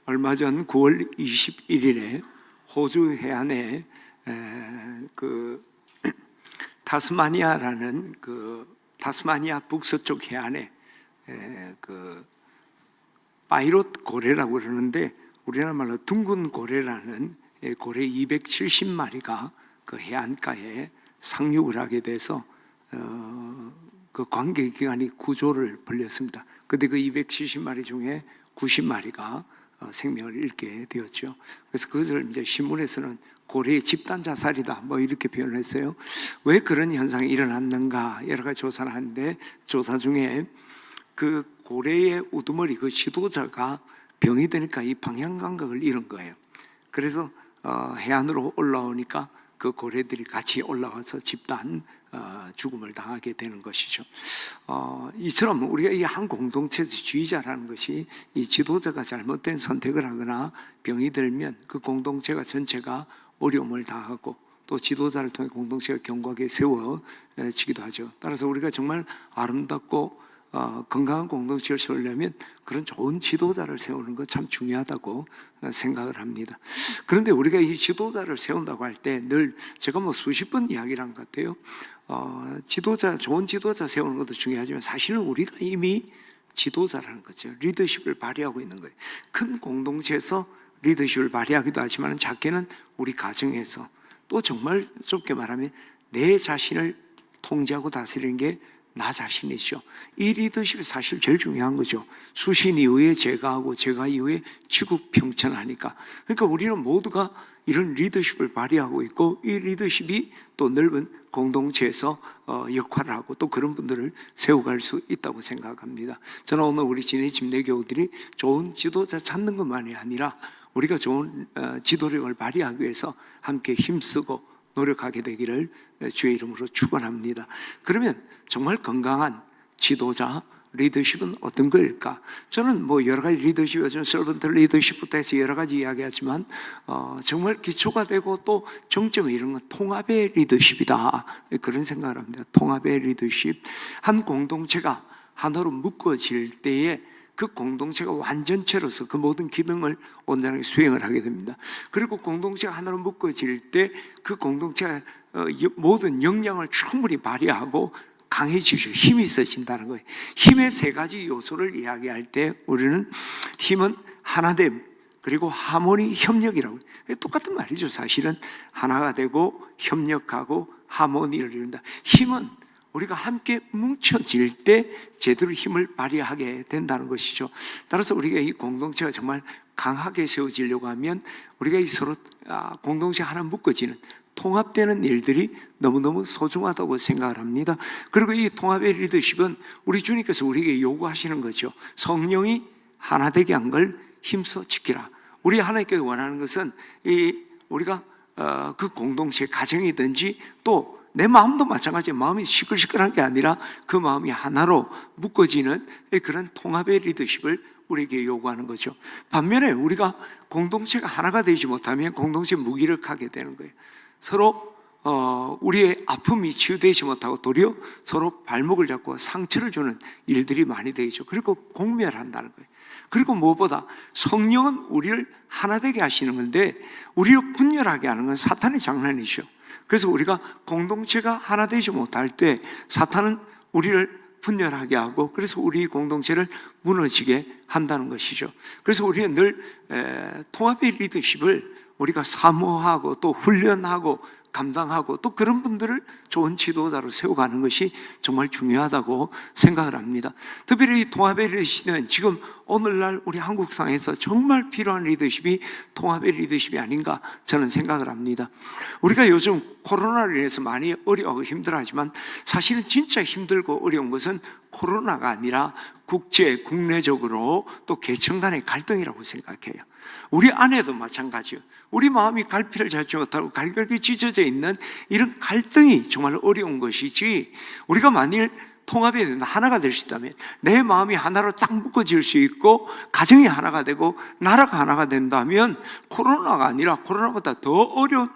얼마 전 9월 21일에 호주 해안에 타스마니아라는 타스마니아 북서쪽 해안에 파이롯 고래라고 그러는데 우리나라 말로 둥근 고래라는 고래 270마리가 그 해안가에 상륙을 하게 돼서 그 관계기관이 구조를 벌였습니다. 그런데 그 270마리 중에 90마리가 생명을 잃게 되었죠. 그래서 그것을 이제 신문에서는 고래의 집단 자살이다 뭐 이렇게 표현을 했어요. 왜 그런 현상이 일어났는가 여러 가지 조사를 하는데, 조사 중에 그 고래의 우두머리 그 지도자가 병이 되니까 이 방향 감각을 잃은 거예요. 그래서 해안으로 올라오니까 그 고래들이 같이 올라와서 집단 죽음을 당하게 되는 것이죠. 이처럼 우리가 이 한 공동체에서 주의자라는 것이 이 지도자가 잘못된 선택을 하거나 병이 들면 그 공동체가 전체가 어려움을 당하고 또 지도자를 통해 공동체가 견고하게 세워지기도 하죠. 따라서 우리가 정말 아름답고 건강한 공동체를 세우려면 그런 좋은 지도자를 세우는 것 참 중요하다고 생각을 합니다. 그런데 우리가 이 지도자를 세운다고 할 때 늘 제가 뭐 수십 번 이야기를 한 것 같아요. 좋은 지도자 세우는 것도 중요하지만 사실은 우리가 이미 지도자라는 거죠. 리더십을 발휘하고 있는 거예요. 큰 공동체에서 리더십을 발휘하기도 하지만 작게는 우리 가정에서, 또 정말 좁게 말하면 내 자신을 통제하고 다스리는 게 나 자신이죠. 이 리더십이 사실 제일 중요한 거죠. 수신 이후에 제가 하고 제가 이후에 지구평천하니까. 그러니까 우리는 모두가 이런 리더십을 발휘하고 있고, 이 리더십이 또 넓은 공동체에서 역할을 하고 또 그런 분들을 세워갈 수 있다고 생각합니다. 저는 오늘 우리 진해집 내교우들이 좋은 지도자 찾는 것만이 아니라 우리가 좋은 지도력을 발휘하기 위해서 함께 힘쓰고 노력하게 되기를 주의 이름으로 축원합니다. 그러면 정말 건강한 지도자, 리더십은 어떤 거일까? 저는 뭐 여러 가지 리더십, 요즘 서번트 리더십부터 해서 여러 가지 이야기하지만 정말 기초가 되고 또 정점을 이룬 건 통합의 리더십이다, 그런 생각을 합니다. 통합의 리더십. 한 공동체가 하나로 묶어질 때에 그 공동체가 완전체로서 그 모든 기능을 온전하게 수행을 하게 됩니다. 그리고 공동체가 하나로 묶어질 때 그 공동체가 모든 역량을 충분히 발휘하고 강해지죠. 힘이 있어진다는 거예요. 힘의 세 가지 요소를 이야기할 때 우리는 힘은 하나됨, 그리고 하모니, 협력이라고. 똑같은 말이죠. 사실은 하나가 되고 협력하고 하모니를 이룬다. 힘은 우리가 함께 뭉쳐질 때 제대로 힘을 발휘하게 된다는 것이죠. 따라서 우리가 이 공동체가 정말 강하게 세워지려고 하면 우리가 이 서로 공동체 하나 묶어지는, 통합되는 일들이 너무너무 소중하다고 생각을 합니다. 그리고 이 통합의 리더십은 우리 주님께서 우리에게 요구하시는 거죠. 성령이 하나 되게 한 걸 힘써 지키라. 우리 하나님께 원하는 것은 우리가 그 공동체 가정이든지 또 내 마음도 마찬가지예요. 마음이 시끌시끌한 게 아니라 그 마음이 하나로 묶어지는 그런 통합의 리더십을 우리에게 요구하는 거죠. 반면에 우리가 공동체가 하나가 되지 못하면 공동체 무기력하게 되는 거예요. 서로 우리의 아픔이 치유되지 못하고 도리어 서로 발목을 잡고 상처를 주는 일들이 많이 되죠. 그리고 공멸한다는 거예요. 그리고 무엇보다 성령은 우리를 하나 되게 하시는 건데 우리를 분열하게 하는 건 사탄의 장난이죠. 그래서 우리가 공동체가 하나 되지 못할 때 사탄은 우리를 분열하게 하고 그래서 우리 공동체를 무너지게 한다는 것이죠. 그래서 우리는 늘 통합의 리더십을 우리가 사모하고 또 훈련하고 감당하고 또 그런 분들을 좋은 지도자로 세워가는 것이 정말 중요하다고 생각을 합니다. 특별히 이 통합의 리더십은 지금 오늘날 우리 한국 상에서 정말 필요한 리더십이 통합의 리더십이 아닌가 저는 생각을 합니다. 우리가 요즘 코로나로 인해서 많이 어려워하고 힘들어하지만 사실은 진짜 힘들고 어려운 것은 코로나가 아니라 국내적으로 또 계층 간의 갈등이라고 생각해요. 우리 안에도 마찬가지예요. 우리 마음이 갈피를 잡지 못하고 갈갈이 찢어져 있는 이런 갈등이 정말 어려운 것이지, 우리가 만일 통합이 된다, 하나가 될 수 있다면 내 마음이 하나로 딱 묶어질 수 있고 가정이 하나가 되고 나라가 하나가 된다면 코로나가 아니라 코로나보다 더 어려운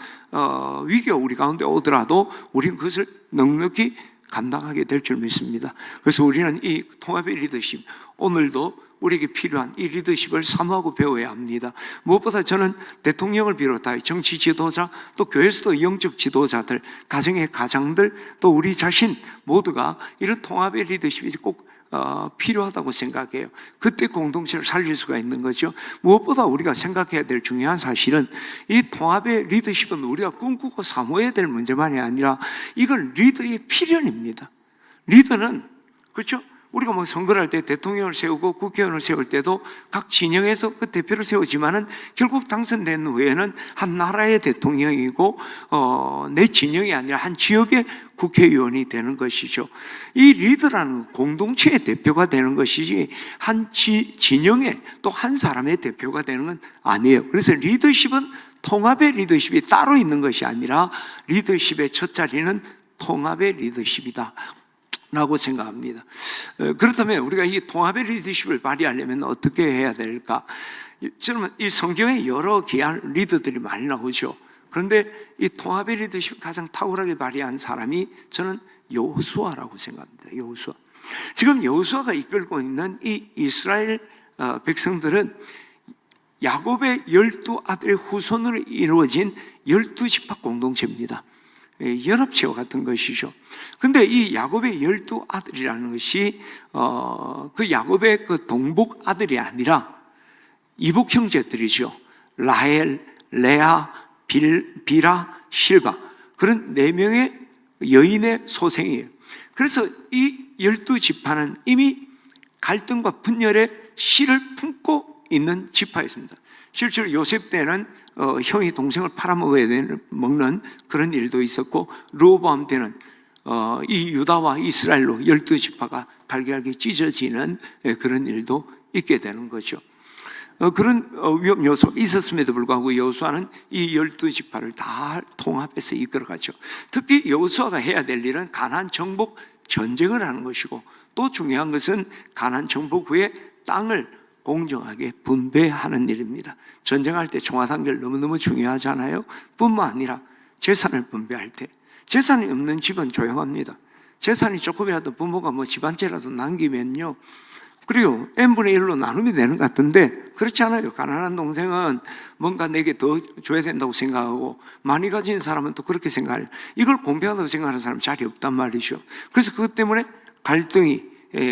위기가 우리 가운데 오더라도 우리는 그것을 넉넉히 감당하게 될 줄 믿습니다. 그래서 우리는 이 통합의 리더십, 오늘도 우리에게 필요한 이 리더십을 사모하고 배워야 합니다. 무엇보다 저는 대통령을 비롯하여 정치 지도자, 또 교회에서도 영적 지도자들, 가정의 가장들, 또 우리 자신 모두가 이런 통합의 리더십이 꼭 필요하다고 생각해요. 그때 공동체를 살릴 수가 있는 거죠. 무엇보다 우리가 생각해야 될 중요한 사실은 이 통합의 리더십은 우리가 꿈꾸고 사모해야 될 문제만이 아니라 이건 리더의 필연입니다. 리더는, 그렇죠? 우리가 뭐 선거를 할 때 대통령을 세우고 국회의원을 세울 때도 각 진영에서 그 대표를 세우지만은 결국 당선된 후에는 한 나라의 대통령이고 내 진영이 아니라 한 지역의 국회의원이 되는 것이죠. 이 리더라는 공동체의 대표가 되는 것이지 한 진영의 또 한 사람의 대표가 되는 건 아니에요. 그래서 리더십은 통합의 리더십이 따로 있는 것이 아니라 리더십의 첫 자리는 통합의 리더십이다 라고 생각합니다. 그렇다면 우리가 이 통합의 리더십을 발휘하려면 어떻게 해야 될까? 저는 이 성경에 여러 귀한 리더들이 많이 나오죠. 그런데 이 통합의 리더십을 가장 탁월하게 발휘한 사람이 저는 여호수아라고 생각합니다. 여호수아. 지금 여호수아가 이끌고 있는 이 이스라엘 백성들은 야곱의 12 아들의 후손으로 이루어진 12지파 공동체입니다. 연합체와 같은 것이죠. 근데 이 야곱의 12 아들이라는 것이 그 야곱의 그 동복 아들이 아니라 이복 형제들이죠. 라헬, 레아, 빌하, 실바, 그런 4명의 여인의 소생이에요. 그래서 이 12지파는 이미 갈등과 분열의 씨를 품고 있는 지파였습니다. 실제로 요셉 때는 형이 동생을 팔아먹는 그런 일도 있었고, 르호보암 때는 이 유다와 이스라엘로 12지파가 갈기갈기 찢어지는 그런 일도 있게 되는 거죠. 그런 위험 요소가 있었음에도 불구하고 여호수아는 이 12지파를 다 통합해서 이끌어가죠. 특히 여호수아가 해야 될 일은 가나안 정복 전쟁을 하는 것이고, 또 중요한 것은 가나안 정복 후에 땅을 공정하게 분배하는 일입니다. 전쟁할 때 총화단결 너무너무 중요하잖아요. 뿐만 아니라 재산을 분배할 때, 재산이 없는 집은 조용합니다. 재산이 조금이라도 부모가 뭐 집안째라도 남기면요, 그리고 n분의 1로 나누면 되는 것 같은데 그렇지 않아요. 가난한 동생은 뭔가 내게 더 줘야 된다고 생각하고, 많이 가진 사람은 또 그렇게 생각해요. 이걸 공평하다고 생각하는 사람은 잘이 없단 말이죠. 그래서 그것 때문에 갈등이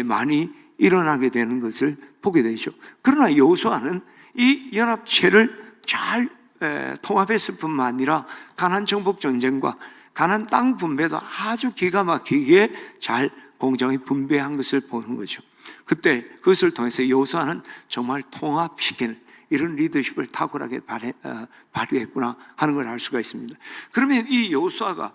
많이 일어나게 되는 것을 보게 되죠. 그러나 여호수아는 이 연합체를 잘 통합했을 뿐만 아니라 가나안 정복 전쟁과 가나안 땅 분배도 아주 기가 막히게 잘 공정히 분배한 것을 보는 거죠. 그때 그것을 통해서 여호수아는 정말 통합시키는 이런 리더십을 탁월하게 발휘했구나 하는 걸 알 수가 있습니다. 그러면 이 여호수아가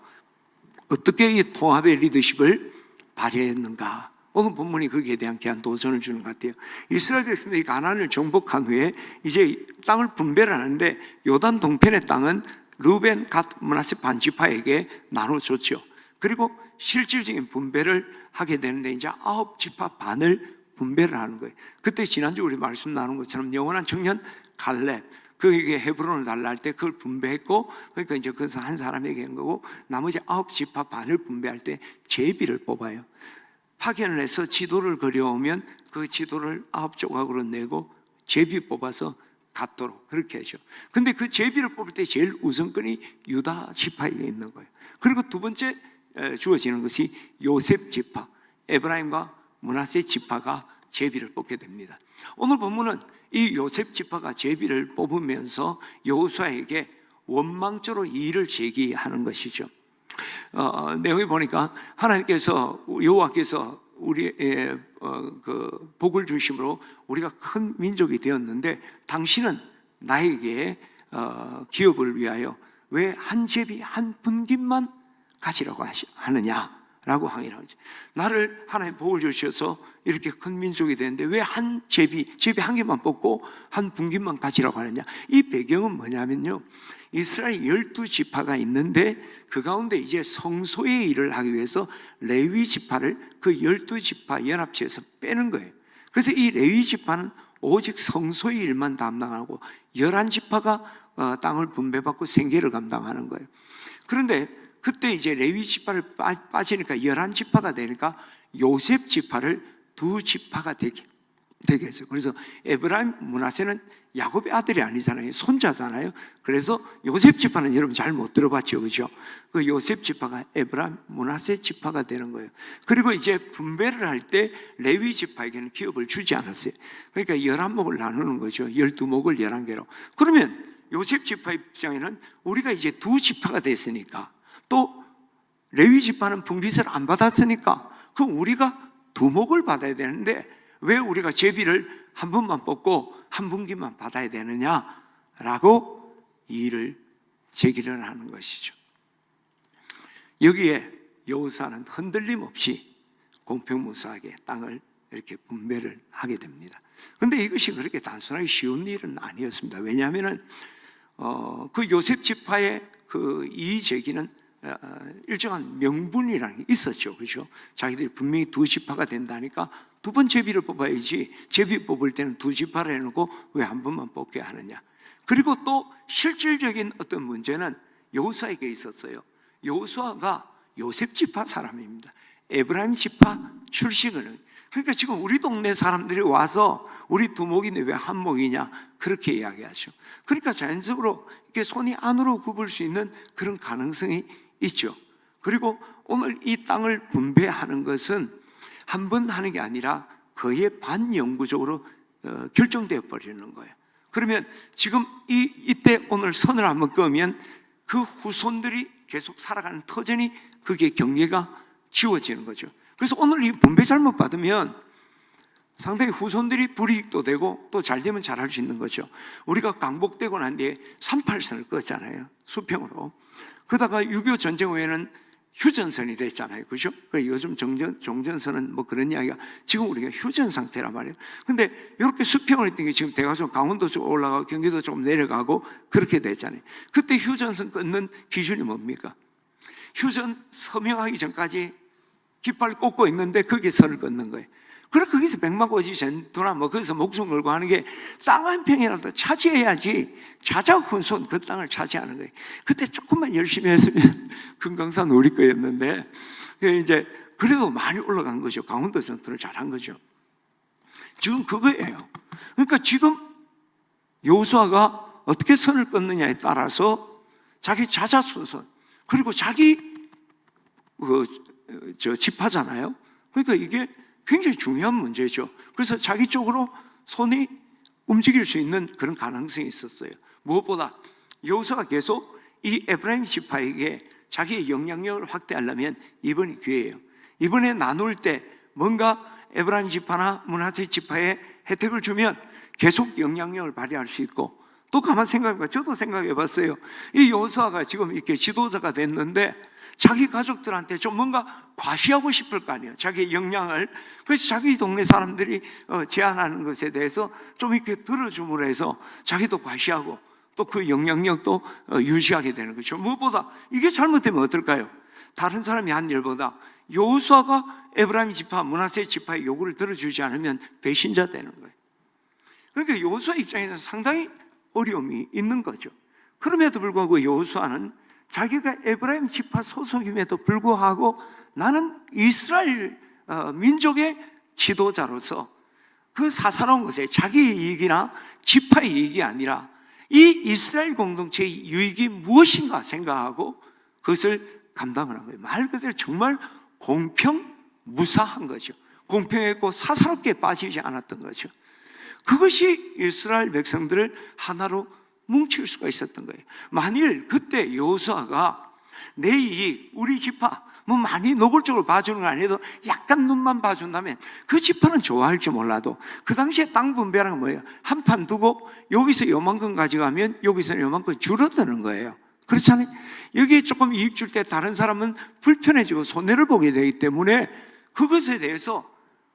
어떻게 이 통합의 리더십을 발휘했는가? 오늘 본문이 거기에 대한 귀한 도전을 주는 것 같아요. 이스라엘 백성들이 가나안을 정복한 후에 이제 땅을 분배를 하는데, 요단 동편의 땅은 르우벤, 갓, 므낫세 반지파에게 나눠줬죠. 그리고 실질적인 분배를 하게 되는데 이제 9지파 반을 분배를 하는 거예요. 그때 지난주 우리 말씀 나눈 것처럼 영원한 청년 갈렙, 그에게 헤브론을 달라 할 때 그걸 분배했고, 그러니까 이제 그것은 한 사람에게 한 거고, 나머지 9지파 반을 분배할 때 제비를 뽑아요. 파견을 해서 지도를 그려오면 그 지도를 9조각으로 내고 제비 뽑아서 갖도록 그렇게 하죠. 근데 그 제비를 뽑을 때 제일 우선권이 유다 지파에 있는 거예요. 그리고 두 번째 주어지는 것이 요셉 지파, 에브라임과 므낫세 지파가 제비를 뽑게 됩니다. 오늘 본문은 이 요셉 지파가 제비를 뽑으면서 여호수아에게 원망조로 이의를 제기하는 것이죠. 내용에 보니까 하나님께서, 여호와께서 우리의 그 복을 주심으로 우리가 큰 민족이 되었는데, 당신은 나에게 기업을 위하여 왜 한 제비 한 분깃만 가지라고 하느냐라고 항의를 하죠. 나를 하나님 복을 주셔서 이렇게 큰 민족이 되는데 왜 한 제비 한 개만 뽑고 한 분깃만 가지라고 하느냐. 이 배경은 뭐냐면요, 이스라엘 12지파가 있는데 그 가운데 이제 성소의 일을 하기 위해서 레위 지파를 그 12지파 연합체에서 빼는 거예요. 그래서 이 레위 지파는 오직 성소의 일만 담당하고 11지파가 땅을 분배받고 생계를 감당하는 거예요. 그런데 그때 이제 레위 지파를 빠지니까 11지파가 되니까 요셉 지파를 2지파가 되게 되게 했어요. 그래서 에브라임 므낫세는 야곱의 아들이 아니잖아요. 손자잖아요. 그래서 요셉 지파는 여러분 잘 못 들어봤죠, 그죠? 그 요셉 지파가 에브라임 므낫세 지파가 되는 거예요. 그리고 이제 분배를 할 때 레위 지파에게는 기업을 주지 않았어요. 그러니까 11목을 나누는 거죠. 12목을 11개로. 그러면 요셉 지파 입장에는 우리가 이제 2지파가 됐으니까, 또 레위 지파는 분깃을 안 받았으니까, 그럼 우리가 2목을 받아야 되는데 왜 우리가 제비를 한 번만 뽑고 한 분기만 받아야 되느냐라고 이의를 제기를 하는 것이죠. 여기에 여호수아는 흔들림 없이 공평무사하게 땅을 이렇게 분배를 하게 됩니다. 그런데 이것이 그렇게 단순하게 쉬운 일은 아니었습니다. 왜냐하면 그 요셉 지파의 그 이의 제기는 일정한 명분이라는 게 있었죠. 그렇죠? 자기들이 분명히 2지파가 된다니까 2번 제비를 뽑아야지, 제비 뽑을 때는 2지파를 해놓고 왜 한 번만 뽑게 하느냐. 그리고 또 실질적인 어떤 문제는 여호수아에게 있었어요. 여호수아가 요셉 지파 사람입니다. 에브라임 지파 출신은. 그러니까 지금 우리 동네 사람들이 와서 우리 두목인데 왜 한목이냐, 그렇게 이야기하죠. 그러니까 자연적으로 이렇게 손이 안으로 굽을 수 있는 그런 가능성이 있죠. 그리고 오늘 이 땅을 분배하는 것은 한 번 하는 게 아니라 거의 반영구적으로 결정되어 버리는 거예요. 그러면 지금 이때 오늘 선을 한번 끄면 그 후손들이 계속 살아가는 터전이, 그게 경계가 지워지는 거죠. 그래서 오늘 이 분배 잘못 받으면 상당히 후손들이 불이익도 되고 또 잘 되면 잘할 수 있는 거죠. 우리가 강복되고 난 뒤에 38선을 껐잖아요. 수평으로. 그러다가 6.25 전쟁 후에는 휴전선이 됐잖아요. 그죠? 요즘 종전선은 뭐 그런 이야기가, 지금 우리가 휴전 상태란 말이에요. 근데 이렇게 수평을 했던 게 지금 대가좀 강원도 쪽 올라가고 경기도 좀 내려가고 그렇게 됐잖아요. 그때 휴전선 끊는 기준이 뭡니까? 휴전 서명하기 전까지 깃발 꽂고 있는데 거기에 선을 끊는 거예요. 그래, 거기서 백마고지 전투나 뭐 거기서 목숨 걸고 하는 게 땅 한 평이라도 차지해야지 자자훈손 그 땅을 차지하는 거예요. 그때 조금만 열심히 했으면 금강산 우리 거였는데 이제 그래도 많이 올라간 거죠. 강원도 전투를 잘한 거죠. 지금 그거예요. 그러니까 지금 여호수아가 어떻게 선을 끊느냐에 따라서 자기 자자손손, 그리고 자기 지파잖아요. 그러니까 이게 굉장히 중요한 문제죠. 그래서 자기 쪽으로 손이 움직일 수 있는 그런 가능성이 있었어요. 무엇보다 여호수아가 계속 이 에브라임 지파에게 자기의 영향력을 확대하려면 이번이 기회예요. 이번에 나눌 때 뭔가 에브라임 지파나 므낫세 지파에 혜택을 주면 계속 영향력을 발휘할 수 있고, 또 가만 생각해봐. 저도 생각해 봤어요. 이 여호수아가 지금 이렇게 지도자가 됐는데 자기 가족들한테 좀 뭔가 과시하고 싶을 거 아니에요. 자기의 역량을. 그래서 자기 동네 사람들이 제안하는 것에 대해서 좀 이렇게 들어줌으로 해서 자기도 과시하고 또 그 영향력도 유지하게 되는 거죠. 무엇보다 이게 잘못되면 어떨까요? 다른 사람이 한 일보다 여호수아가 에브라임 지파, 므낫세 지파의 요구를 들어주지 않으면 배신자 되는 거예요. 그러니까 여호수아 입장에서는 상당히 어려움이 있는 거죠. 그럼에도 불구하고 여호수아는 자기가 에브라임 지파 소속임에도 불구하고 나는 이스라엘 민족의 지도자로서 그 사사로운 것에 자기의 이익이나 지파의 이익이 아니라 이 이스라엘 공동체의 유익이 무엇인가 생각하고 그것을 감당을 한 거예요. 말 그대로 정말 공평무사한 거죠. 공평했고 사사롭게 빠지지 않았던 거죠. 그것이 이스라엘 백성들을 하나로 뭉칠 수가 있었던 거예요. 만일 그때 여호수아가 내 이익, 우리 지파 뭐 많이 노골적으로 봐주는 거 아니어도 약간 눈만 봐준다면 그 지파는 좋아할지 몰라도, 그 당시에 땅 분배라는 건 뭐예요? 한 판 두고 여기서 요만큼 가져가면 여기서 요만큼 줄어드는 거예요. 그렇잖아요. 여기에 조금 이익 줄 때 다른 사람은 불편해지고 손해를 보게 되기 때문에 그것에 대해서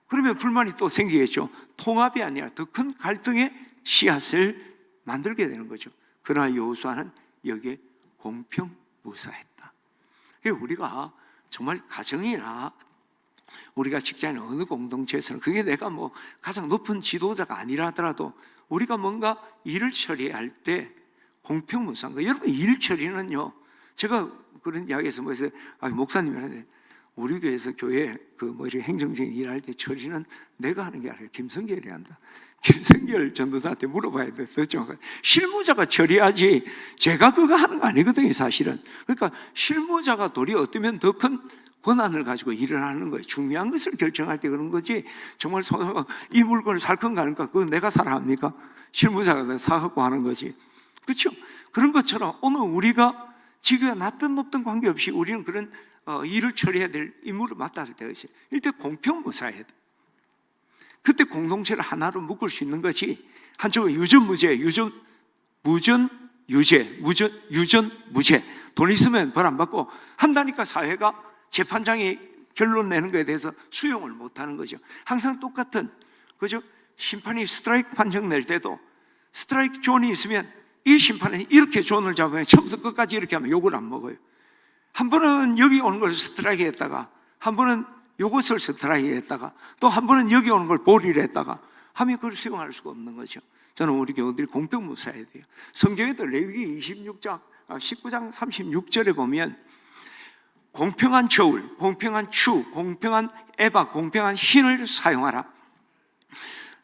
그러면 불만이 또 생기겠죠. 통합이 아니라 더 큰 갈등의 씨앗을 만들게 되는 거죠. 그러나 여호수아는 여기에 공평무사했다. 우리가 정말 가정이나 우리가 직장이나 어느 공동체에서는 그게 내가 뭐 가장 높은 지도자가 아니라 하더라도 우리가 뭔가 일을 처리할 때 공평무사한 거예요. 여러분, 일 처리는요, 제가 그런 이야기에서 뭐였어요? 목사님이 하는데 우리 교회에서 교회 이렇게 행정적인 일할 때 처리는 내가 하는 게 아니라 김성결이 한다. 김성결 전도사한테 물어봐야 돼. 더 정확하게. 실무자가 처리하지 제가 그거 하는 거 아니거든요, 사실은. 그러니까 실무자가 도리어 어쩌면 더 큰 권한을 가지고 일을 하는 거예요. 중요한 것을 결정할 때 그런 거지. 정말 이 물건을 살 건가 하니까 그거 내가 사라 합니까? 실무자가 사갖고 하는 거지. 그렇죠? 그런 것처럼 오늘 우리가 지구가 낮든 높든 관계없이 우리는 그런 일을 처리해야 될 임무를 맡아야 할 때가 있어요. 이때 공평무사해야 돼. 그때 공동체를 하나로 묶을 수 있는 것이 한쪽은 유전무죄, 유전무죄. 돈 있으면 벌 안 받고 한다니까 사회가 재판장이 결론 내는 것에 대해서 수용을 못하는 거죠. 항상 똑같은, 그죠? 심판이 스트라이크 판정 낼 때도 스트라이크 존이 있으면 이 심판은 이렇게 존을 잡으면 처음부터 끝까지 이렇게 하면 욕을 안 먹어요. 한 번은 여기 오는 걸 스트라이크 했다가, 한 번은 요것을 스트라이크 했다가, 또 한 번은 여기 오는 걸 보리를 했다가 하면 그걸 수용할 수가 없는 거죠. 저는 우리 교우들이 공평무사해야 돼요. 성경에도 레위기 19장 36절에 보면 공평한 저울, 공평한 추, 공평한 에바, 공평한 흰을 사용하라.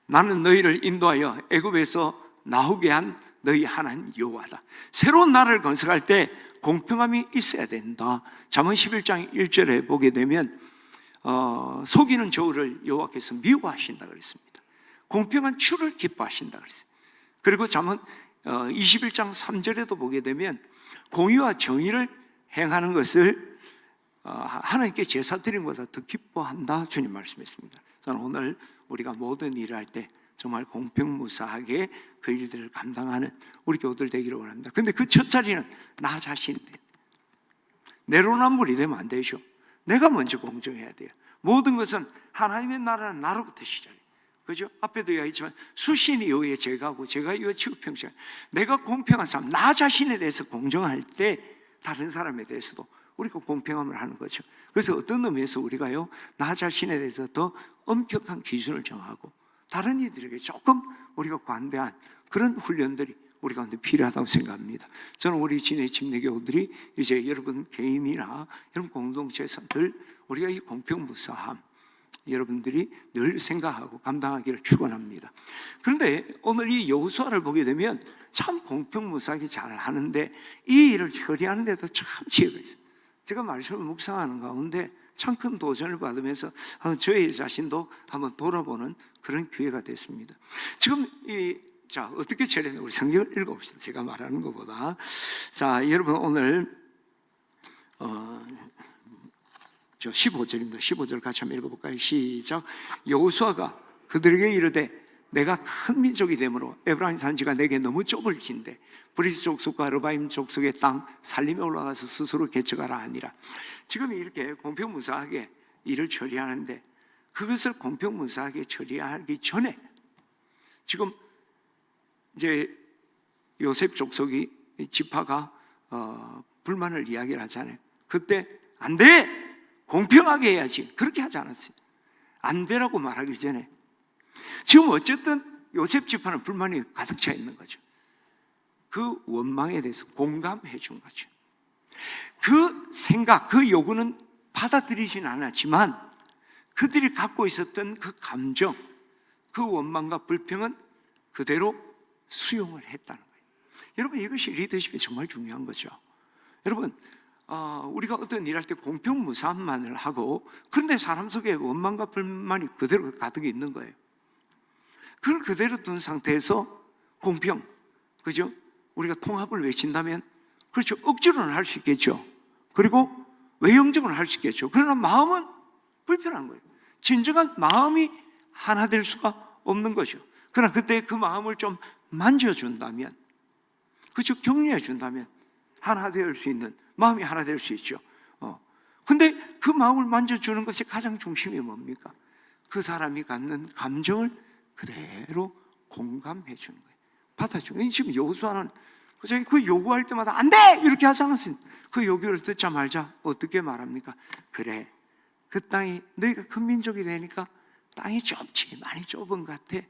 나는 너희를 인도하여 애굽에서 나오게 한 너희 하나님 여호와다. 새로운 나라를 건설할 때 공평함이 있어야 된다. 잠언 11장 1절에 보게 되면 속이는 저울을 여호와께서 미워하신다 그랬습니다. 공평한 추를 기뻐하신다 그랬어요. 그리고 잠언 21장 3절에도 보게 되면 공의와 정의를 행하는 것을 하나님께 제사 드리는 것보다 더 기뻐한다 주님 말씀했습니다. 저는 오늘 우리가 모든 일을 할 때 정말 공평무사하게 그 일들을 감당하는 우리 교우들 되기를 원합니다. 그런데 그 첫 자리는 나 자신인데 내로남불이 되면 안 되죠. 내가 먼저 공정해야 돼요. 모든 것은 하나님의 나라는 나로부터 시작해요. 그죠? 앞에도 이야기했지만 수신이 여호의 제가고 제가 여호의 치우평생. 내가 공평한 사람, 나 자신에 대해서 공정할 때 다른 사람에 대해서도 우리가 공평함을 하는 거죠. 그래서 어떤 의미에서 우리가요, 나 자신에 대해서 더 엄격한 기준을 정하고 다른 이들에게 조금 우리가 관대한 그런 훈련들이 우리 가운데 필요하다고 생각합니다. 저는 우리 진해 침례교우들이 이제 여러분 개인이나 여러분 공동체에서 늘 우리가 이 공평무사함 여러분들이 늘 생각하고 감당하기를 축원합니다. 그런데 오늘 이 여호수아를 보게 되면 참 공평무사하게 잘 하는데 이 일을 처리하는 데도 참 지혜가 있어요. 제가 말씀을 묵상하는 가운데 참 큰 도전을 받으면서 저의 자신도 한번 돌아보는 그런 기회가 됐습니다. 지금 자, 어떻게 처리했나 우리 성경을 읽어봅시다. 제가 말하는 것보다. 자, 여러분 오늘 15절입니다. 15절 같이 한번 읽어볼까요? 시작. 여호수아가 그들에게 이르되 내가 큰 민족이 되므로 에브라임 산지가 내게 너무 좁을진데 브리스 족속과 르바임 족속의 땅 살림에 올라가서 스스로 개척하라 하니라. 지금 이렇게 공평무사하게 일을 처리하는데 그것을 공평무사하게 처리하기 전에 지금 이제 요셉 족속이 지파가 불만을 이야기를 하잖아요. 그때 안 돼! 공평하게 해야지. 그렇게 하지 않았어요. 안 되라고 말하기 전에 지금 어쨌든 요셉 지파는 불만이 가득 차 있는 거죠. 그 원망에 대해서 공감해 준 거죠. 그 생각, 그 요구는 받아들이진 않았지만 그들이 갖고 있었던 그 감정, 그 원망과 불평은 그대로 수용을 했다는 거예요. 여러분 이것이 리더십이 정말 중요한 거죠. 여러분 우리가 어떤 일할 때 공평무사함만을 하고 그런데 사람 속에 원망과 불만이 그대로 가득 있는 거예요. 그걸 그대로 둔 상태에서 공평, 그죠? 우리가 통합을 외친다면 그렇죠. 억지로는 할 수 있겠죠. 그리고 외형적으로는 할 수 있겠죠. 그러나 마음은 불편한 거예요. 진정한 마음이 하나 될 수가 없는 거죠. 그러나 그때 그 마음을 좀 만져준다면, 그렇죠. 격려해 준다면 하나 될 수 있는 마음이 하나 될 수 있죠. 근데 그 마음을 만져주는 것이 가장 중심이 뭡니까? 그 사람이 갖는 감정을 그대로 공감해 주는 거예요. 받아주는 거예요. 지금 여호수아는 그 요구할 때마다 안 돼! 이렇게 하지 않았어요. 그 요구를 듣자 말자 어떻게 말합니까? 그래, 그 땅이 너희가 큰 민족이 되니까 땅이 좁지, 많이 좁은 것 같아.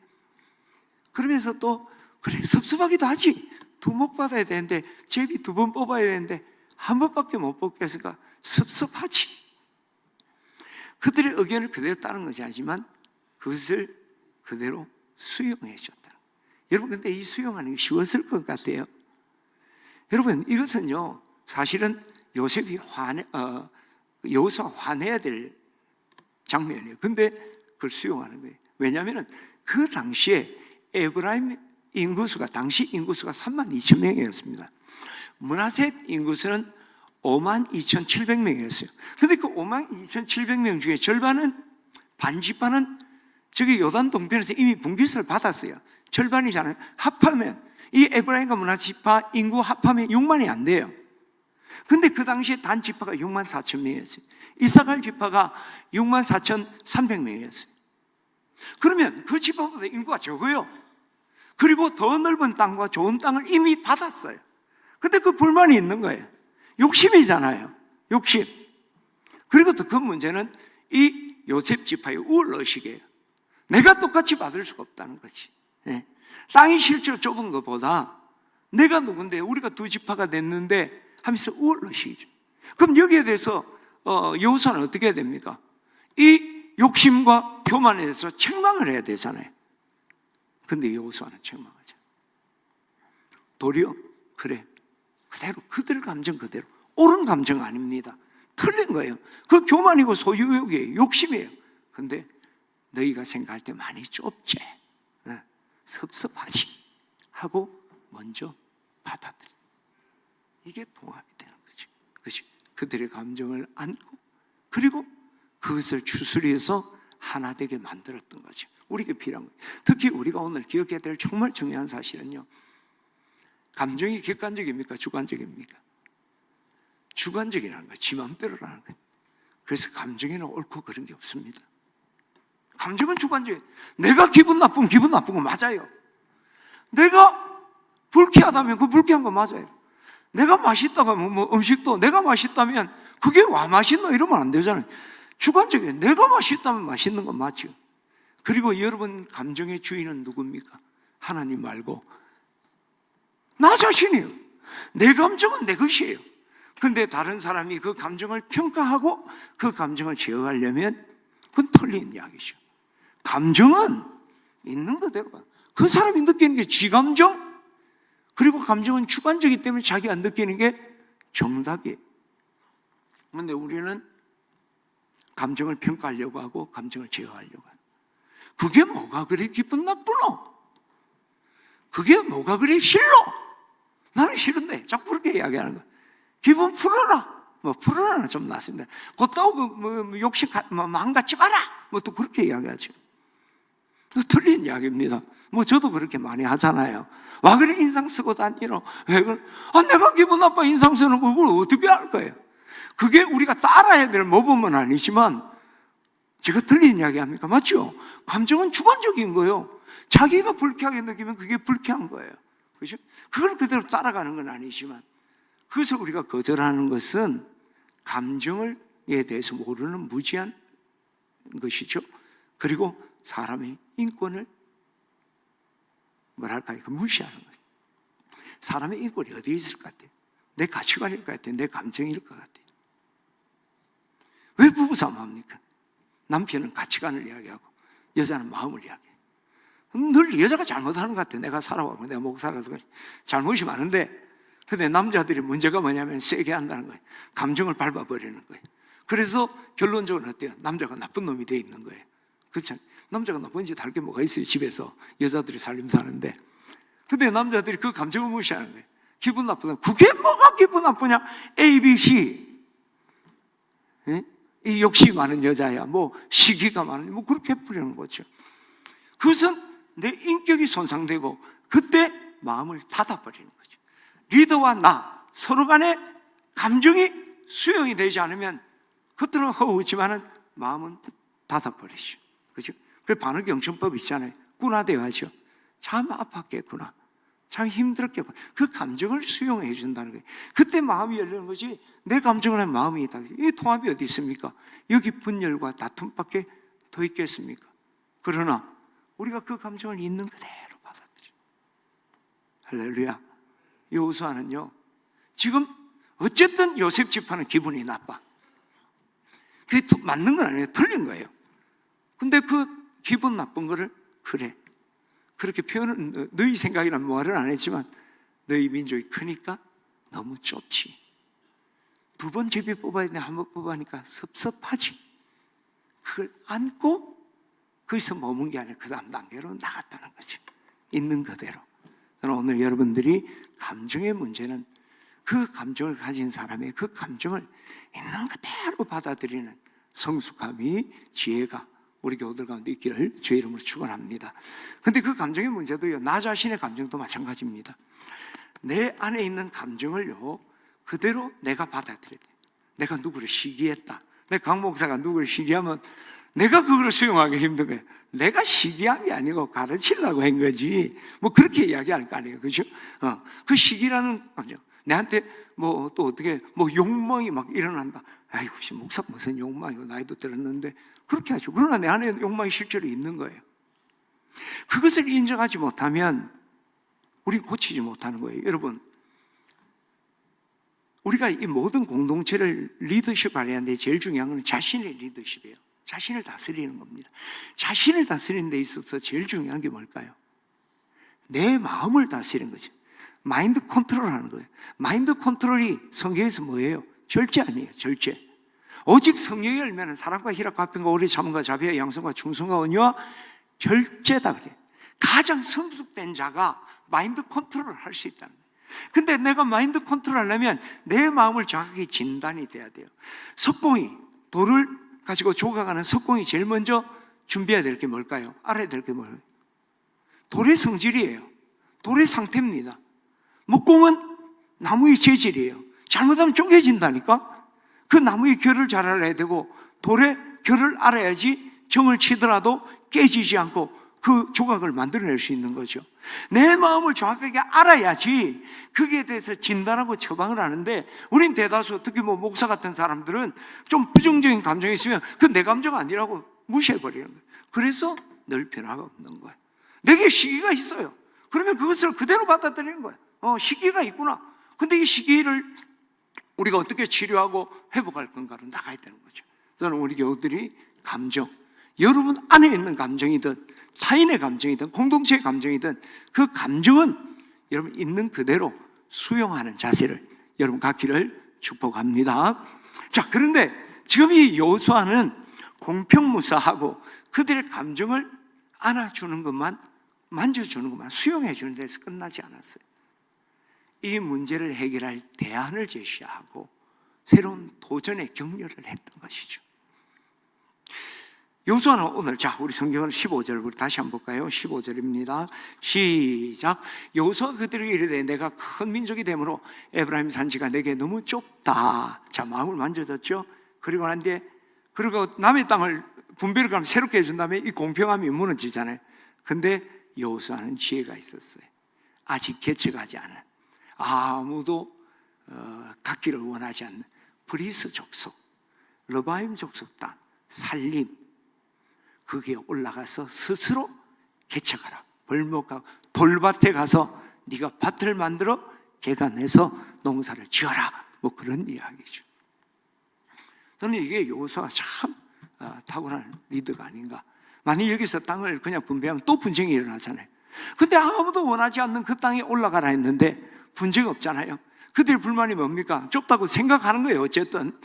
그러면서 또 그래, 섭섭하기도 하지. 두목 받아야 되는데 제비 2번 뽑아야 되는데 한 번밖에 못 뽑게 했으니까 섭섭하지. 그들의 의견을 그대로 따른 것이 아니지만 그것을 그대로 수용해 줬다. 여러분, 근데 이 수용하는 게 쉬웠을 것 같아요. 여러분, 이것은요, 사실은 요셉이 여호수아가 화내야 될 장면이에요. 근데 그걸 수용하는 거예요. 왜냐하면 그 당시에 에브라임 인구수가, 당시 인구수가 32,000명이었습니다. 므낫셋 인구수는 52,700명이었어요. 근데 그 52,700명 중에 절반은, 반지파는 저기 요단 동편에서 이미 분깃을 받았어요. 절반이잖아요. 합하면, 이 에브라임과 므낫지파 인구 합하면 6만이 안 돼요. 근데 그 당시에 단 지파가 6만 4천 명이었어요. 이사갈 지파가 6만 4,300명이었어요. 그러면 그 지파보다 인구가 적어요. 그리고 더 넓은 땅과 좋은 땅을 이미 받았어요. 근데 그 불만이 있는 거예요. 욕심이잖아요. 욕심. 그리고 또 그 문제는 이 요셉 지파의 우월의식이에요. 내가 똑같이 받을 수가 없다는 거지. 네. 땅이 실제로 좁은 것보다 내가 누군데 우리가 두 지파가 됐는데 하면서 우월의식이죠. 그럼 여기에 대해서 여호수아는 어떻게 해야 됩니까? 이 욕심과 교만에 대해서 책망을 해야 되잖아요. 근데 여호수아는 책망하죠. 도리어 그래, 그대로 그들 감정 그대로, 옳은 감정 아닙니다. 틀린 거예요. 그 교만이고 소유욕이에요. 욕심이에요. 근데 너희가 생각할 때 많이 좁지, 섭섭하지 하고 먼저 받아들여. 이게 통합이 되는 거죠. 그렇죠? 그들의 감정을 안고 그리고 그것을 추스리해서 하나 되게 만들었던 거죠. 우리에게 필요한 거예요. 특히 우리가 오늘 기억해야 될 정말 중요한 사실은요, 감정이 객관적입니까? 주관적입니까? 주관적이라는 거예요. 지 맘대로라는 거예요. 그래서 감정에는 옳고 그런 게 없습니다. 감정은 주관적이에요. 내가 기분 나쁘면 기분 나쁜 거 맞아요. 내가 불쾌하다면 그 불쾌한 거 맞아요. 내가 맛있다고 하면 음식도 내가 맛있다면 그게 와 맛있노 이러면 안 되잖아요. 주관적이에요. 내가 맛있다면 맛있는 건 맞죠. 그리고 여러분 감정의 주인은 누굽니까? 하나님 말고 나 자신이에요. 내 감정은 내 것이에요. 그런데 다른 사람이 그 감정을 평가하고 그 감정을 제어하려면 그건 틀린 이야기죠. 감정은 있는 그대로 봐. 그 사람이 느끼는 게 지 감정, 그리고 감정은 주관적이기 때문에 자기가 느끼는 게 정답이에요. 그런데 우리는 감정을 평가하려고 하고 감정을 제어하려고 해요. 그게 뭐가 그리 기분 나쁘노? 그게 뭐가 그리 싫노? 나는 싫은데 자꾸 그렇게 이야기하는 거야. 기분 풀어라. 풀어라는 좀 낫습니다. 곧다고 욕심 망갖지 마라. 또 그렇게 이야기하죠. 틀린 이야기입니다. 저도 그렇게 많이 하잖아요. 와 그래 인상 쓰고 다니노? 왜 그래? 내가 기분 나빠 인상 쓰는 거 그걸 어떻게 할 거예요? 그게 우리가 따라야 될 모범은 아니지만 제가 틀린 이야기 합니까? 맞죠? 감정은 주관적인 거예요. 자기가 불쾌하게 느끼면 그게 불쾌한 거예요. 그죠? 그걸 그대로 따라가는 건 아니지만, 그것을 우리가 거절하는 것은 감정에 대해서 모르는 무지한 것이죠. 그리고 사람의 인권을 무시하는 거예요. 사람의 인권이 어디에 있을 것 같아요? 내 가치관일 것 같아요? 내 감정일 것 같아요? 왜 부부싸움 합니까? 남편은 가치관을 이야기하고 여자는 마음을 이야기해요. 늘 여자가 잘못하는 것 같아요. 내가 살아가고 내가 못 살아서 잘못이 많은데, 근데 남자들이 문제가 뭐냐면 세게 한다는 거예요. 감정을 밟아버리는 거예요. 그래서 결론적으로 어때요? 남자가 나쁜 놈이 돼 있는 거예요. 그렇죠? 남자가 나쁜 짓 할 게 뭐가 있어요? 집에서 여자들이 살림 사는데. 근데 남자들이 그 감정을 무시하는 거예요. 기분 나쁘다. 그게 뭐가 기분 나쁘냐? A, B, C. 이 욕심이 많은 여자야. 시기가 많은, 그렇게 부리는 거죠. 그것은 내 인격이 손상되고 그때 마음을 닫아버리는 거죠. 리더와 나 서로 간에 감정이 수용이 되지 않으면 겉으로는 허우지만은 마음은 닫아버리죠. 그죠? 그 반응경청법 있잖아요. 군화되어야죠. 참 아팠겠구나. 참 힘들었겠구나. 그 감정을 수용해 준다는 거예요. 그때 마음이 열리는 거지, 내 감정을 한 마음이 있다. 이 통합이 어디 있습니까? 여기 분열과 다툼밖에 더 있겠습니까? 그러나 우리가 그 감정을 있는 그대로 받아들여. 할렐루야. 여호수아는요, 지금 어쨌든 요셉 지파는 기분이 나빠. 그게 맞는 건 아니에요. 틀린 거예요. 근데 그 기분 나쁜 거를 그래, 그렇게 표현은, 너희 생각이란 말은 안 했지만 너희 민족이 크니까 너무 좁지. 두 번 제비 뽑아야 되는데 한 번 뽑아니까 섭섭하지. 그걸 안고 거기서 머문 게 아니라 그 다음 단계로 나갔다는 거죠. 있는 그대로. 저는 오늘 여러분들이 감정의 문제는 그 감정을 가진 사람의 그 감정을 있는 그대로 받아들이는 성숙함이, 지혜가 우리 교우들 가운데 있기를 주의 이름으로 축원합니다. 근데 그 감정의 문제도요, 나 자신의 감정도 마찬가지입니다. 내 안에 있는 감정을요 그대로 내가 받아들여야 돼. 내가 누구를 시기했다, 내 강 목사가 누구를 시기하면 내가 그걸 수용하기 힘든 거예요. 내가 시기한 게 아니고 가르치려고 한 거지. 뭐 그렇게 이야기할 거 아니에요, 그죠? 그 시기라는 감정, 내한테 뭐 또 어떻게 뭐 욕망이 막 일어난다. 아이고, 목사 무슨 욕망이고, 나이도 들었는데 그렇게 하죠. 그러나 내 안에 욕망이 실제로 있는 거예요. 그것을 인정하지 못하면 우리 고치지 못하는 거예요. 여러분, 우리가 이 모든 공동체를 리더십 하려는데 제일 중요한 건 자신의 리더십이에요. 자신을 다스리는 겁니다. 자신을 다스리는 데 있어서 제일 중요한 게 뭘까요? 내 마음을 다스리는 거죠. 마인드 컨트롤 하는 거예요. 마인드 컨트롤이 성경에서 뭐예요? 절제 아니에요, 절제. 오직 성령이 열매는 사랑과 희락과 화평과 오래 참음과 자비와 양성과 충성과 온유와 절제다 그래요. 가장 성숙된 자가 마인드 컨트롤을 할 수 있다는 거예요. 근데 내가 마인드 컨트롤 하려면 내 마음을 정확하게 진단이 돼야 돼요. 석공이, 돌을 가지고 조각하는 석공이 제일 먼저 준비해야 될 게 뭘까요? 알아야 될 게 뭐예요? 돌의 성질이에요. 돌의 상태입니다. 목공은 나무의 재질이에요. 잘못하면 쪼개진다니까? 그 나무의 결을 잘 알아야 되고 돌의 결을 알아야지 정을 치더라도 깨지지 않고 그 조각을 만들어낼 수 있는 거죠. 내 마음을 정확하게 알아야지 거기에 대해서 진단하고 처방을 하는데, 우린 대다수, 특히 뭐 목사 같은 사람들은 좀 부정적인 감정이 있으면 그 내 감정 아니라고 무시해버리는 거예요. 그래서 늘 변화가 없는 거예요. 내게 시기가 있어요. 그러면 그것을 그대로 받아들이는 거예요. 시기가 있구나. 근데 이 시기를 우리가 어떻게 치료하고 회복할 건가로 나가야 되는 거죠. 저는 우리 교우들이 감정, 여러분 안에 있는 감정이든 타인의 감정이든 공동체의 감정이든 그 감정은 여러분 있는 그대로 수용하는 자세를 여러분 갖기를 축복합니다. 자, 그런데 지금 이 여호수아는 공평무사하고 그들의 감정을 안아주는 것만, 만져주는 것만, 수용해 주는 데서 끝나지 않았어요. 이 문제를 해결할 대안을 제시하고 새로운 도전의 격려를 했던 것이죠. 여호수아는 오늘, 자, 우리 성경을 15절 우리 다시 한번 볼까요? 15절입니다. 시작. 여호수아가 그들에게 이르되 내가 큰 민족이 되므로 에브라임 산지가 내게 너무 좁다. 자, 마음을 만져졌죠. 그리고 난 뒤에, 그리고 남의 땅을 분배를 가면 새롭게 해준 다음에 이 공평함이 무너지잖아요. 근데 여호수아는 지혜가 있었어요. 아직 개척하지 않은, 아무도 갖기를 원하지 않는 브리스 족속, 르바임 족속 땅 살림, 거기에 올라가서 스스로 개척하라. 벌목하고 돌밭에 가서 네가 밭을 만들어 개간해서 농사를 지어라. 뭐 그런 이야기죠. 저는 이게 여호수아가 참 탁월한 리더가 아닌가. 만약 여기서 땅을 그냥 분배하면 또 분쟁이 일어나잖아요. 근데 아무도 원하지 않는 그 땅에 올라가라 했는데 분쟁 없잖아요. 그들의 불만이 뭡니까? 좁다고 생각하는 거예요, 어쨌든.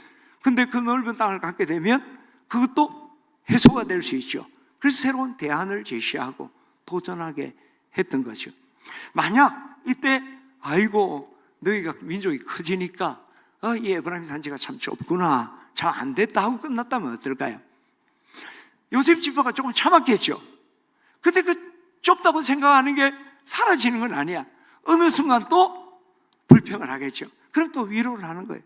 근데 그 넓은 땅을 갖게 되면 그것도 해소가 될 수 있죠. 그래서 새로운 대안을 제시하고 도전하게 했던 거죠. 만약 이때 아이고 너희가 민족이 커지니까 이 에브라임 산지가 참 좁구나, 참 안 됐다 하고 끝났다면 어떨까요? 요셉 지파가 조금 참았겠죠. 근데 그 좁다고 생각하는 게 사라지는 건 아니야. 어느 순간 또 불평을 하겠죠. 그럼 또 위로를 하는 거예요.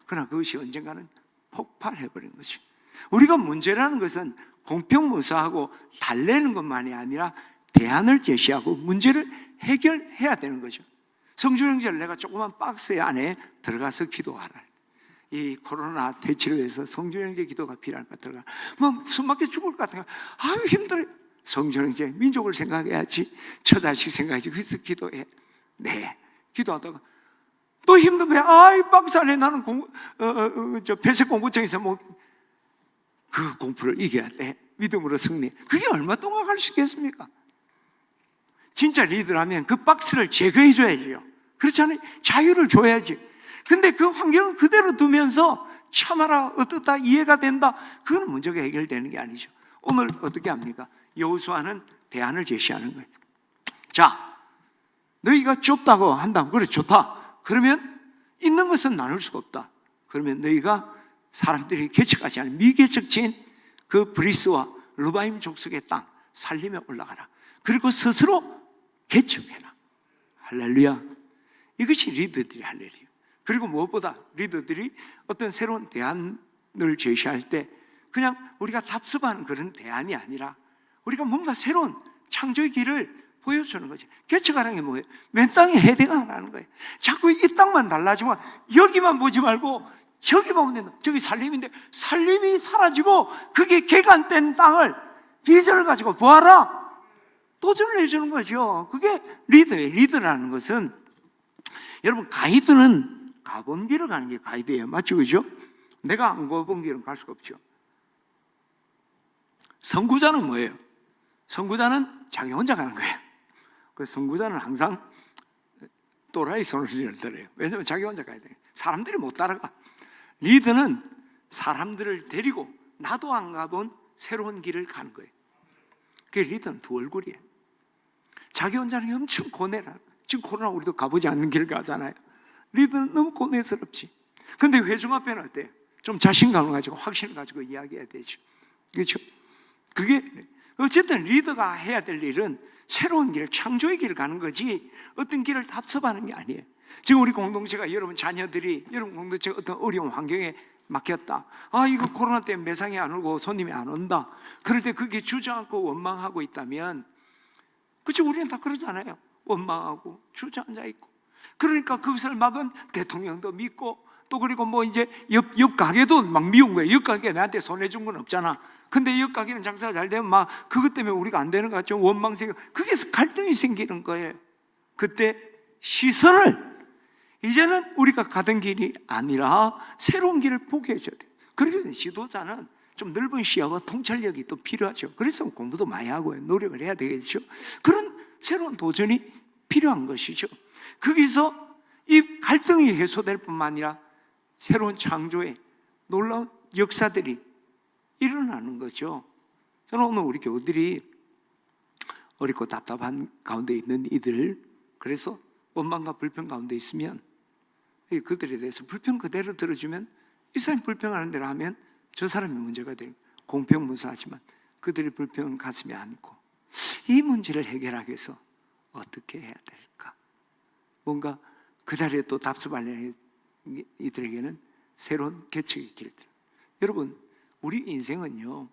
그러나 그것이 언젠가는 폭발해버린 거죠. 우리가 문제라는 것은 공평무사하고 달래는 것만이 아니라 대안을 제시하고 문제를 해결해야 되는 거죠. 성주 형제를 내가 조그만 박스 안에 들어가서 기도하라. 이 코로나 대치료에서 성주 형제 기도가 필요할까 들어가. 뭐 숨막혀 죽을 것 같아. 아유 힘들어. 성주 형제 민족을 생각해야지. 처자식 생각해야지. 그래서 기도해. 네. 기도하다가 또 힘든 거야. 아이 박스 안에 나는 배색 공부청에서 뭐 그 공포를 이겨야 돼. 믿음으로 승리. 그게 얼마 동안 갈 수 있겠습니까? 진짜 리더라면 그 박스를 제거해 줘야지요. 그렇잖아요. 자유를 줘야지. 근데 그 환경을 그대로 두면서 참아라, 어떻다, 이해가 된다, 그건 문제가 해결되는 게 아니죠. 오늘 어떻게 합니까? 여호수아는 대안을 제시하는 거예요. 자, 너희가 좁다고 한다. 그래, 좋다. 그러면 있는 것은 나눌 수가 없다. 그러면 너희가 사람들이 개척하지 않은 미개척지인 그 브리스와 르바임 족속의 땅 살림에 올라가라. 그리고 스스로 개척해라. 할렐루야. 이것이 리더들이 할 일이에요. 그리고 무엇보다 리더들이 어떤 새로운 대안을 제시할 때 그냥 우리가 답습하는 그런 대안이 아니라 우리가 뭔가 새로운 창조의 길을 보여주는 거지. 개척하는 게 뭐예요? 맨 땅에 헤딩 하라는 거예요. 자꾸 이 땅만 달라지면 여기만 보지 말고 저기 보면 된다. 저기 살림인데 살림이 사라지고 그게 개간된 땅을 비전을 가지고 보아라. 도전을 해주는 거죠. 그게 리더예요. 리더라는 것은 여러분, 가이드는 가본 길을 가는 게 가이드예요. 맞죠? 그죠? 내가 안 가본 길은 갈 수가 없죠. 선구자는 뭐예요? 선구자는 자기 혼자 가는 거예요. 그 선구자는 항상 또라이 손을 들어요. 왜냐하면 자기 혼자 가야 돼요. 사람들이 못 따라가. 리더는 사람들을 데리고 나도 안 가본 새로운 길을 가는 거예요. 그게 리더는 두 얼굴이에요. 자기 혼자는 엄청 고뇌라. 지금 코로나 우리도 가보지 않는 길 가잖아요. 리더는 너무 고뇌스럽지. 근데 회중 앞에는 어때요? 좀 자신감을 가지고 확신을 가지고 이야기해야 되죠. 그렇죠? 그게 어쨌든 리더가 해야 될 일은 새로운 길, 창조의 길을 가는 거지 어떤 길을 답습하는 게 아니에요. 지금 우리 공동체가 여러분 자녀들이 여러분 공동체가 어떤 어려운 환경에 막혔다. 아, 이거 코로나 때문에 매상이 안 오고 손님이 안 온다. 그럴 때 그게 주저앉고 원망하고 있다면, 그렇죠? 우리는 다 그러잖아요. 원망하고 주저앉아 있고. 그러니까 그것을 막은 대통령도 믿고 또 그리고 뭐 이제 옆 가게도 막 미운 거예요. 옆 가게 나한테 손해준 건 없잖아. 근데 옆 가게는 장사가 잘 되면 막 그것 때문에 우리가 안 되는 것 같죠. 원망 생기고. 그게서 갈등이 생기는 거예요. 그때 시선을 이제는 우리가 가던 길이 아니라 새로운 길을 보게 해줘야 돼요. 그래서 지도자는 좀 넓은 시야와 통찰력이 또 필요하죠. 그래서 공부도 많이 하고 노력을 해야 되겠죠. 그런 새로운 도전이 필요한 것이죠. 거기서 이 갈등이 해소될 뿐만 아니라 새로운 창조의 놀라운 역사들이 일어나는 거죠. 저는 오늘 우리 교우들이 어렵고 답답한 가운데 있는 이들, 그래서 원망과 불평 가운데 있으면 그들에 대해서 불평 그대로 들어주면, 이 사람이 불평하는 대로 하면 저 사람이 문제가 되고, 공평무사하지만 그들의 불평은 가슴에 안고 이 문제를 해결하기 위해서 어떻게 해야 될까? 뭔가 그 자리에 또 답습하려는 이들에게는 새로운 개척의 길들. 여러분, 우리 인생은요,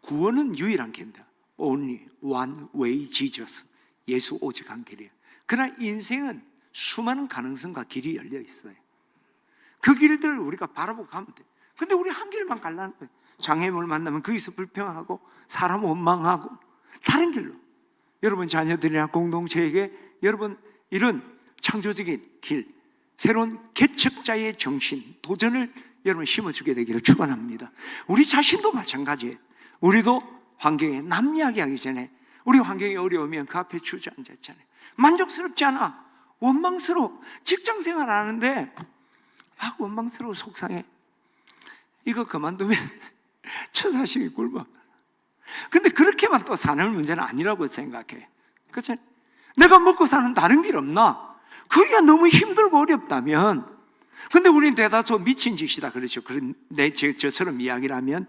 구원은 유일한 길입니다. Only one way Jesus. 예수 오직 한 길이에요. 그러나 인생은 수많은 가능성과 길이 열려 있어요. 그 길들을 우리가 바라보고 가면 돼요. 근데 우리 한 길만 가려는 거예요. 장애물을 만나면 거기서 불평하고 사람 원망하고 다른 길로. 여러분 자녀들이나 공동체에게 여러분 이런 창조적인 길, 새로운 개척자의 정신, 도전을 여러분 심어주게 되기를 축원합니다. 우리 자신도 마찬가지예요. 우리도 환경에 남 이야기하기 전에 우리 환경이 어려우면 그 앞에 주저앉았잖아요. 만족스럽지 않아. 원망스러워. 직장생활 하는데 막 원망스러워, 속상해. 이거 그만두면 처사식이 굶어. 근데 그렇게만 또 사는 문제는 아니라고 생각해. 그렇죠? 내가 먹고 사는 다른 길 없나? 그게 너무 힘들고 어렵다면, 근데 우리는 대다수 미친 짓이다 그렇죠. 그런데 저처럼 이야기를 하면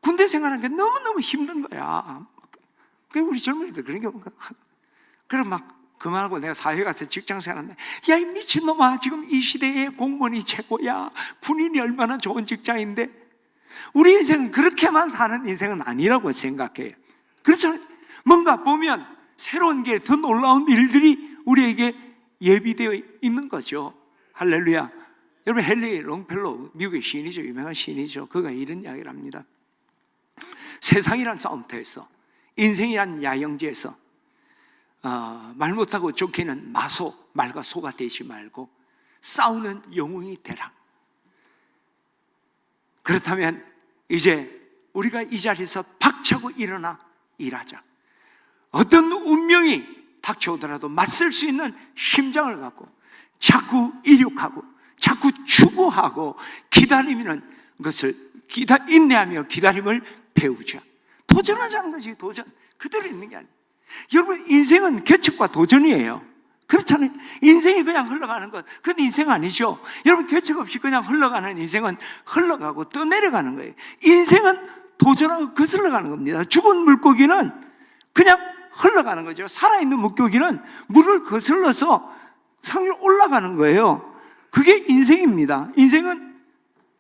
군대 생활하는 게 너무너무 힘든 거야. 그리고 우리 젊은이들 그런 게 뭔가, 그럼 막 그만하고 내가 사회 가서 직장 생활하는데, 야, 이 미친놈아, 지금 이 시대에 공무원이 최고야. 군인이 얼마나 좋은 직장인데. 우리 인생은 그렇게만 사는 인생은 아니라고 생각해요. 그렇죠? 뭔가 보면 새로운 게 더 놀라운 일들이 우리에게 예비되어 있는 거죠. 할렐루야. 여러분, 헨리 롱펠로우, 미국의 시인이죠. 유명한 시인이죠. 그가 이런 이야기를 합니다. 세상이란 싸움터에서, 인생이란 야영지에서 말 못하고 쫓기는 마소, 말과 소가 되지 말고 싸우는 영웅이 되라. 그렇다면 이제 우리가 이 자리에서 박차고 일어나 일하자. 어떤 운명이 닥쳐오더라도 맞설 수 있는 심장을 갖고 자꾸 이륙하고 자꾸 추구하고 기다리는 것을 인내하며 기다림을 배우자. 도전하자는 것이 도전. 그대로 있는 게 아니에요. 여러분, 인생은 개척과 도전이에요. 그렇잖아요. 인생이 그냥 흘러가는 것, 그건 인생 아니죠. 여러분, 개척 없이 그냥 흘러가는 인생은 흘러가고 떠내려가는 거예요. 인생은 도전하고 거슬러가는 겁니다. 죽은 물고기는 그냥 흘러가는 거죠. 살아있는 물고기는 물을 거슬러서 상위로 올라가는 거예요. 그게 인생입니다. 인생은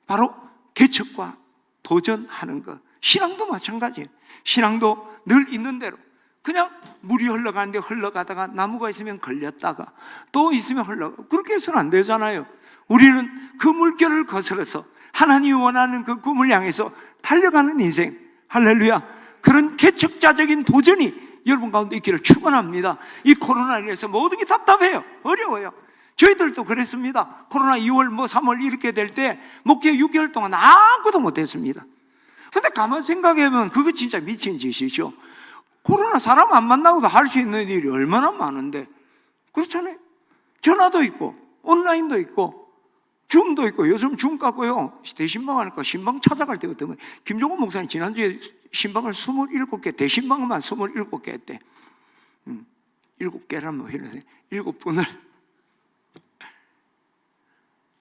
바로 개척과 도전하는 것. 신앙도 마찬가지예요. 신앙도 늘 있는 대로 그냥 물이 흘러가는데 흘러가다가 나무가 있으면 걸렸다가 또 있으면 흘러가고, 그렇게 해서는 안 되잖아요. 우리는 그 물결을 거슬러서 하나님이 원하는 그 꿈을 향해서 달려가는 인생, 할렐루야. 그런 개척자적인 도전이 여러분 가운데 있기를 축원합니다. 이 코로나로 인해서 모든 게 답답해요. 어려워요. 저희들도 그랬습니다. 코로나 2월 3월 이렇게 될 때 목회 6개월 동안 아무것도 못했습니다. 근데 가만 생각해보면 그거 진짜 미친 짓이죠. 코로나 사람 안 만나고도 할 수 있는 일이 얼마나 많은데, 그렇잖아요. 전화도 있고 온라인도 있고 줌도 있고, 요즘 줌 갖고요 대신방 하니까 신방 찾아갈 때가 되면 김종훈 목사님 지난주에 신방을 27개, 대신방만 27개 했대. 7개라면 이러세요. 7분을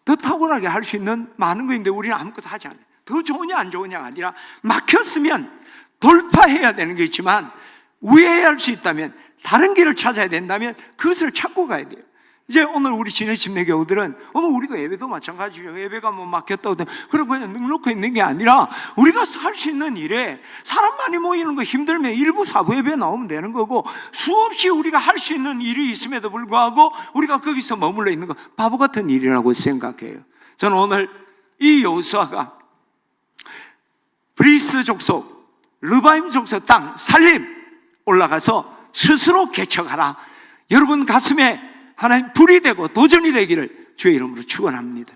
더 탁월하게 할 수 있는 많은 거인데 우리는 아무것도 하지 않아요. 더 좋으냐 안 좋으냐가 아니라 막혔으면 돌파해야 되는 게 있지만, 우회할 수 있다면, 다른 길을 찾아야 된다면 그것을 찾고 가야 돼요. 이제 오늘 우리 진해침례 교우들은, 오늘 우리도 예배도 마찬가지예요. 예배가 막혔다고 그러고 그냥 넉넉히 있는 게 아니라 우리가 할 수 있는 일에 사람 많이 모이는 거 힘들면 일부 사부 예배 나오면 되는 거고, 수없이 우리가 할 수 있는 일이 있음에도 불구하고 우리가 거기서 머물러 있는 거 바보 같은 일이라고 생각해요. 저는 오늘 이 여호수아가 브리스 족속, 르바임 족속 땅 살림 올라가서 스스로 개척하라. 여러분 가슴에 하나님 불이 되고 도전이 되기를 주의 이름으로 축원합니다.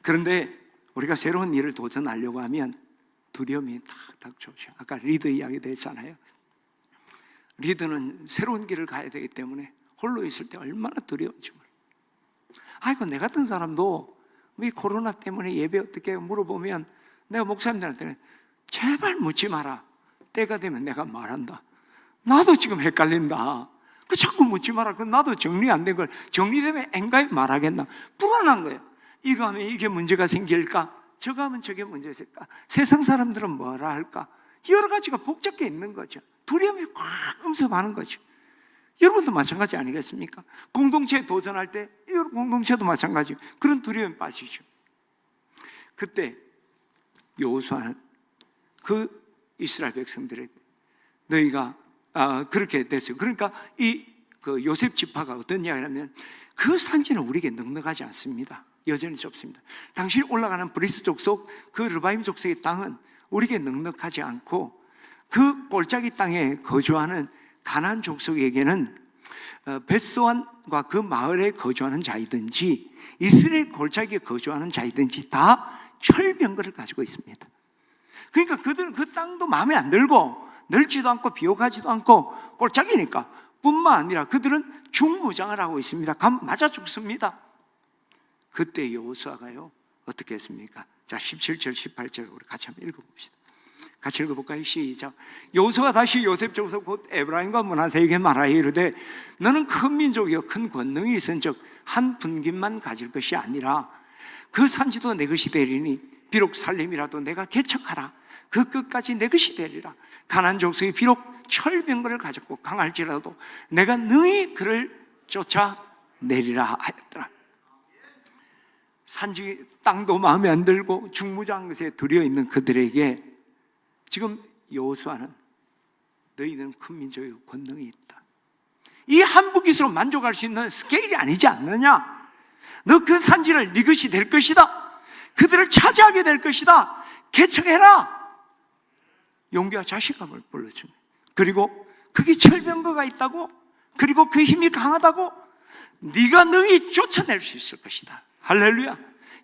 그런데 우리가 새로운 일을 도전하려고 하면 두려움이 탁 닥쳐오죠. 아까 리더 이야기도 했잖아요. 리더는 새로운 길을 가야 되기 때문에 홀로 있을 때 얼마나 두려운지 몰라요. 아이고, 내 같은 사람도 이 코로나 때문에 예배 어떻게 물어보면 내가 목사님들한테는 제발 묻지 마라. 때가 되면 내가 말한다. 나도 지금 헷갈린다. 그 자꾸 묻지 마라. 그 나도 정리 안 된 걸 정리되면 앵가에 말하겠나. 불안한 거예요. 이거 하면 이게 문제가 생길까? 저거 하면 저게 문제가 있을까? 세상 사람들은 뭐라 할까? 여러 가지가 복잡해 있는 거죠. 두려움이 확 음습하는 거죠. 여러분도 마찬가지 아니겠습니까? 공동체에 도전할 때 여러분 공동체도 마찬가지예요. 그런 두려움에 빠지죠. 그때 여호수아는 그 이스라엘 백성들에게 너희가 그렇게 됐어요. 그러니까 그 요셉 지파가 어떤 이야기냐면, 그 산지는 우리에게 넉넉하지 않습니다. 여전히 좁습니다. 당신이 올라가는 브리스 족속, 그 르바임 족속의 땅은 우리에게 넉넉하지 않고, 그 골짜기 땅에 거주하는 가나안 족속에게는 벳소안과 그 마을에 거주하는 자이든지 이스라엘 골짜기에 거주하는 자이든지 다 철병거를 가지고 있습니다. 그러니까 그들은 그 땅도 마음에 안 들고 넓지도 않고 비옥하지도 않고 골짜기니까, 뿐만 아니라 그들은 중무장을 하고 있습니다. 가면 맞아 죽습니다. 그때 여호수아가요 어떻게 했습니까? 자, 17절 18절 우리 같이 한번 읽어봅시다. 같이 읽어볼까요? 시작. 여호수아가 다시 요셉 족속 곧 에브라임과 므낫세에게 말하여 이르되 너는 큰 민족이요 큰 권능이 있은즉 한 분깃만 가질 것이 아니라 그 산지도 내 것이 되리니 비록 살림이라도 내가 개척하라. 그 끝까지 내 것이 되리라. 가나안 족속이 비록 철병거를 가졌고 강할지라도 내가 능히 그를 쫓아내리라 하였더라. 산지 땅도 마음에 안 들고 중무장 것에 두려워 있는 그들에게 지금 여호수아는 너희는 큰 민족의 권능이 있다. 이 한부깃으로 만족할 수 있는 스케일이 아니지 않느냐. 너 그 산지를 네 것이 될 것이다. 그들을 차지하게 될 것이다. 개척해라. 용기와 자신감을 불러주는 거예요. 그리고 그게 철병거가 있다고, 그리고 그 힘이 강하다고, 네가 능히 쫓아낼 수 있을 것이다. 할렐루야.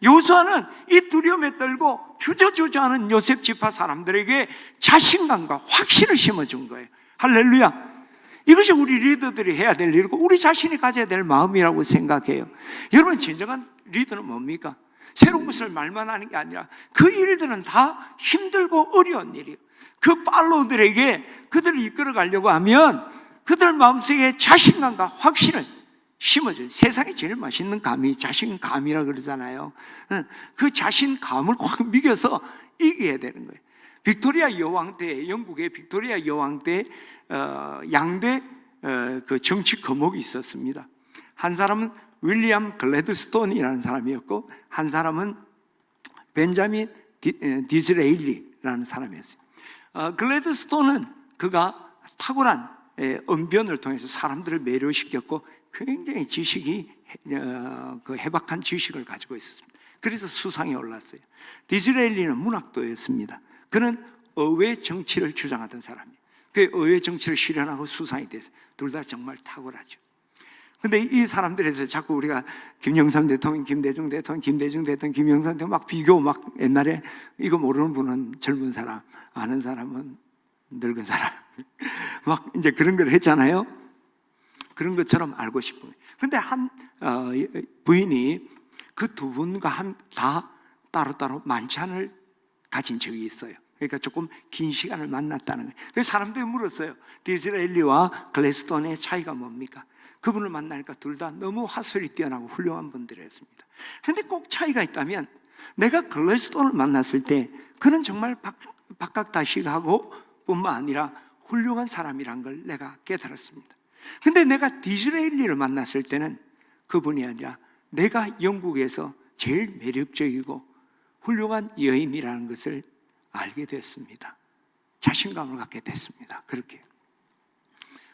여호수아는 이 두려움에 떨고 주저주저하는 요셉 지파 사람들에게 자신감과 확신을 심어준 거예요. 할렐루야. 이것이 우리 리더들이 해야 될 일이고 우리 자신이 가져야 될 마음이라고 생각해요. 여러분, 진정한 리더는 뭡니까? 새로운 것을 말만 하는 게 아니라 그 일들은 다 힘들고 어려운 일이에요. 그 팔로우들에게 그들을 이끌어 가려고 하면 그들 마음속에 자신감과 확신을 심어줘요. 세상에 제일 맛있는 감이 자신감이라 그러잖아요. 그 자신감을 확 미겨서 이겨야 되는 거예요. 빅토리아 여왕 때, 영국의 빅토리아 여왕 때 양대 그 정치 거목이 있었습니다. 한 사람은 윌리엄 글래드스톤이라는 사람이었고 한 사람은 벤자민 디즈레일리라는 사람이었어요. 글래드스톤은 그가 탁월한 언변을 통해서 사람들을 매료시켰고 굉장히 지식이 그 해박한 지식을 가지고 있었습니다. 그래서 수상에 올랐어요. 디즈레일리는 문학도였습니다. 그는 의회 정치를 주장하던 사람이에요. 그 의회 정치를 실현하고 수상이 됐어요. 둘 다 정말 탁월하죠. 근데 이 사람들에서 자꾸 우리가 김영삼 대통령, 김대중 대통령, 김영삼 대통령 막 비교, 막 옛날에 이거 모르는 분은 젊은 사람, 아는 사람은 늙은 사람 막 이제 그런 걸 했잖아요. 그런 것처럼 알고 싶은 거예요. 근데 한 부인이 그 두 분과 다 따로따로 만찬을 가진 적이 있어요. 그러니까 조금 긴 시간을 만났다는 거예요. 그래서 사람들이 물었어요. 디즈레일리와 글래스톤의 차이가 뭡니까? 그분을 만나니까 둘 다 너무 화술이 뛰어나고 훌륭한 분들이었습니다. 그런데 꼭 차이가 있다면 내가 글래스톤을 만났을 때 그는 정말 박학다식하고 뿐만 아니라 훌륭한 사람이란 걸 내가 깨달았습니다. 그런데 내가 디즈레일리를 만났을 때는 그분이 아니라 내가 영국에서 제일 매력적이고 훌륭한 여인이라는 것을 알게 됐습니다. 자신감을 갖게 됐습니다. 그렇게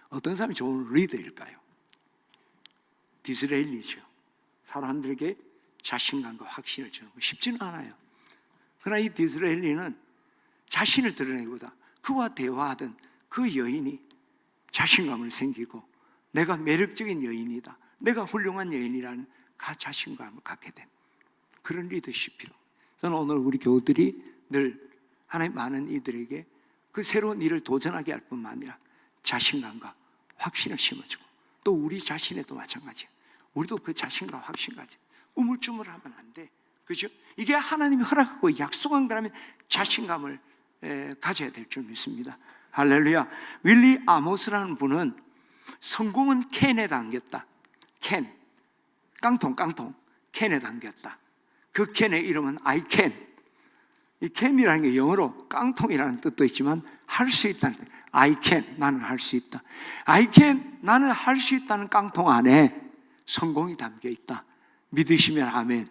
어떤 사람이 좋은 리더일까요? 디즈레일리죠. 사람들에게 자신감과 확신을 주는 거 쉽지는 않아요. 그러나 이 디즈레일리는 자신을 드러내기보다 그와 대화하던 그 여인이 자신감을 생기고 내가 매력적인 여인이다, 내가 훌륭한 여인이라는 자신감을 갖게 된 그런 리더십이 필요합니다. 저는 오늘 우리 교우들이 늘 하나님 많은 이들에게 그 새로운 일을 도전하게 할 뿐만 아니라 자신감과 확신을 심어주고 또 우리 자신에도 마찬가지예요. 우리도 그 자신과 확신 가지 우물쭈물하면 안 돼. 그죠? 이게 하나님이 허락하고 약속한 거라면 자신감을 가져야 될 줄 믿습니다. 할렐루야. 윌리 아모스라는 분은 성공은 캔에 담겼다. 캔, 깡통 캔에 담겼다. 그 캔의 이름은 I can. 이 can이라는 게 영어로 깡통이라는 뜻도 있지만 할 수 있다는 뜻. I can, 나는 할 수 있다. I can, 나는 할 수 있다는 깡통 안에 성공이 담겨 있다. 믿으시면 아멘.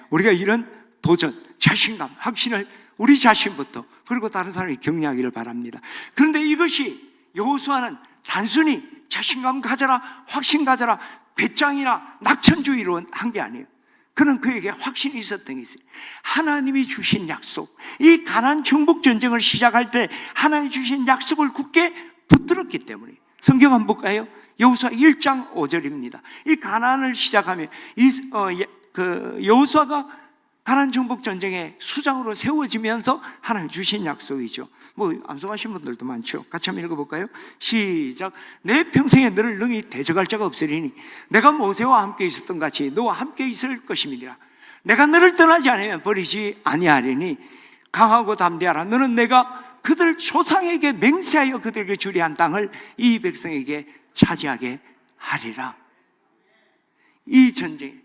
우리가 이런 도전, 자신감, 확신을 우리 자신부터 그리고 다른 사람이 격려하기를 바랍니다. 그런데 이것이 여호수아는 단순히 자신감 가져라, 확신 가져라, 배짱이나 낙천주의로 한 게 아니에요. 그는 그에게 확신이 있었던 게 있어요. 하나님이 주신 약속, 이 가나안 정복 전쟁을 시작할 때 하나님이 주신 약속을 굳게 붙들었기 때문에. 성경 한번 볼까요? 여호수아 1장 5절입니다. 이 가나안을 시작하면 여호수아가 가나안 정복 전쟁의 수장으로 세워지면서 하나님 주신 약속이죠. 암송하신 분들도 많죠. 같이 한번 읽어볼까요? 시작. 내 평생에 너를 능히 대적할 자가 없으리니 내가 모세와 함께 있었던 같이 너와 함께 있을 것임이니라. 내가 너를 떠나지 않으면 버리지 아니하리니 강하고 담대하라. 너는 내가 그들 조상에게 맹세하여 그들에게 주리 한 땅을 이 백성에게 차지하게 하리라. 이 전쟁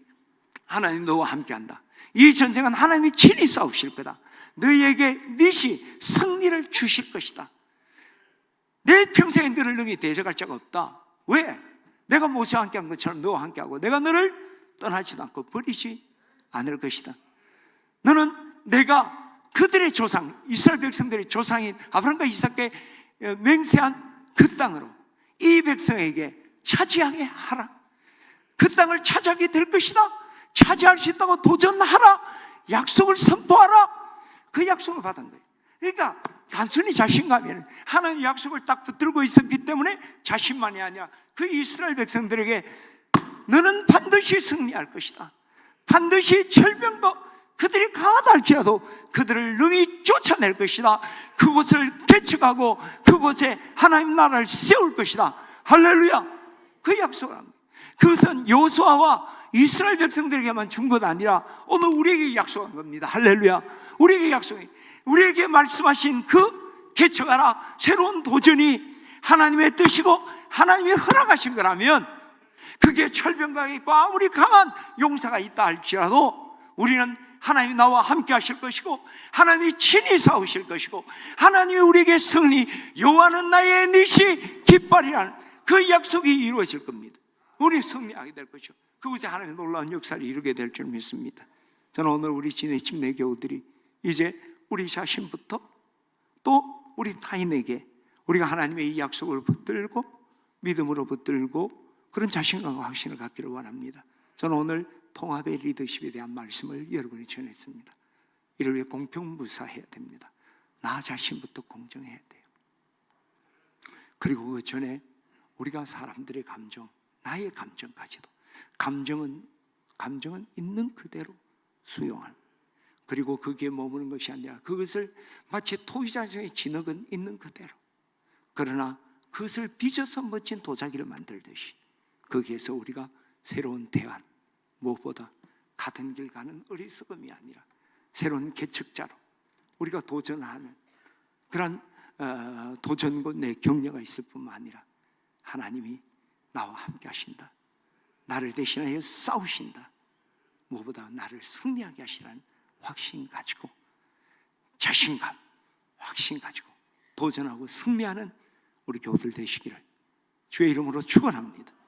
하나님 너와 함께한다. 이 전쟁은 하나님이 친히 싸우실 거다. 너희에게 닛이 승리를 주실 것이다. 내 평생에 너를 능히 대적할 자가 없다. 왜? 내가 모세와 함께한 것처럼 너와 함께하고 내가 너를 떠나지도 않고 버리지 않을 것이다. 너는 내가 그들의 조상, 이스라엘 백성들의 조상인 아브라함과 이삭께 맹세한 그 땅으로 이 백성에게 차지하게 하라. 그 땅을 차지하게 될 것이다. 차지할 수 있다고 도전하라. 약속을 선포하라. 그 약속을 받은 거예요. 그러니까 단순히 자신감이 아니라 하나님의 약속을 딱 붙들고 있었기 때문에 자신만이 아니라 그 이스라엘 백성들에게 너는 반드시 승리할 것이다. 반드시 철병과 그들이 강하다 할지라도 그들을 능히 쫓아낼 것이다. 그곳을 개척하고 그곳에 하나님 나라를 세울 것이다. 할렐루야. 그 약속을 합니다. 그것은 여호수아와 이스라엘 백성들에게만 준 것 아니라 오늘 우리에게 약속한 겁니다. 할렐루야. 우리에게 약속해, 우리에게 말씀하신 그 개척하라 새로운 도전이 하나님의 뜻이고 하나님이 허락하신 거라면, 그게 철병과 있고 아무리 강한 용사가 있다 할지라도 우리는 하나님이 나와 함께 하실 것이고 하나님이 친히 싸우실 것이고 하나님이 우리에게 승리, 여호와는 나의 니시 깃발이라는 그 약속이 이루어질 겁니다. 우리 승리하게 될 것이고 그곳에 하나님의 놀라운 역사를 이루게 될 줄 믿습니다. 저는 오늘 우리 지내친 내 교우들이 이제 우리 자신부터 또 우리 타인에게 우리가 하나님의 이 약속을 붙들고 믿음으로 붙들고 그런 자신감과 확신을 갖기를 원합니다. 저는 오늘 통합의 리더십에 대한 말씀을 여러분이 전했습니다. 이를 위해 공평무사해야 됩니다. 나 자신부터 공정해야 돼요. 그리고 그 전에 우리가 사람들의 감정, 나의 감정까지도 감정은 있는 그대로 수용하는, 그리고 그게 머무는 것이 아니라 그것을 마치 토기장성의 진흙은 있는 그대로, 그러나 그것을 빚어서 멋진 도자기를 만들듯이 거기에서 우리가 새로운 대안, 무엇보다 같은 길 가는 어리석음이 아니라 새로운 개척자로 우리가 도전하는 그런 도전과 내 격려가 있을 뿐만 아니라 하나님이 나와 함께 하신다, 나를 대신하여 싸우신다, 무엇보다 나를 승리하게 하시라는 확신 가지고 자신감, 확신 가지고 도전하고 승리하는 우리 교우들 되시기를 주의 이름으로 축원합니다.